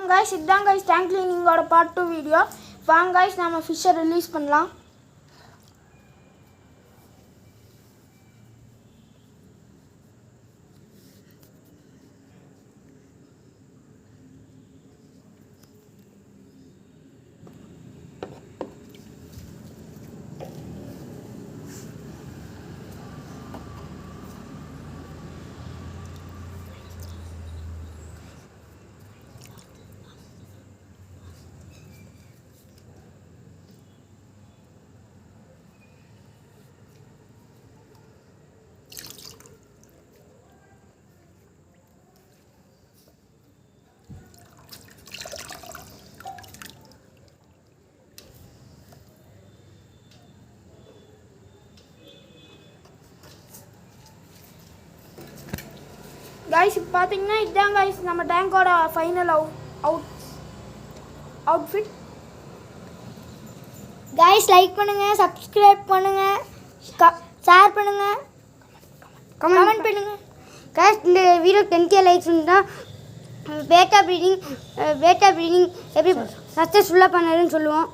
வணக்கம் गाइस இதான் guys tank க்ளீனிங்கோட part 2 video. வாங்க गाइस நாம ஃபிஷ்ஷை ரிலீஸ் பண்ணலாம். गाइस பாத்தீங்கன்னா இதான் गाइस நம்ம டேங்கோட ஃபைனல் அவுட்ஃபிட். गाइस லைக் பண்ணுங்க, சப்ஸ்கிரைப் பண்ணுங்க, ஷேர் பண்ணுங்க, கமெண்ட் பண்ணுங்க. गाइस இந்த வீடியோ 10k லைக்ஸ் வந்தா பேட்டா ப்ரீடிங் எப்படி சக்சஸ்ஃபுல்லா பண்ணறதுன்னு சொல்லுவோம்.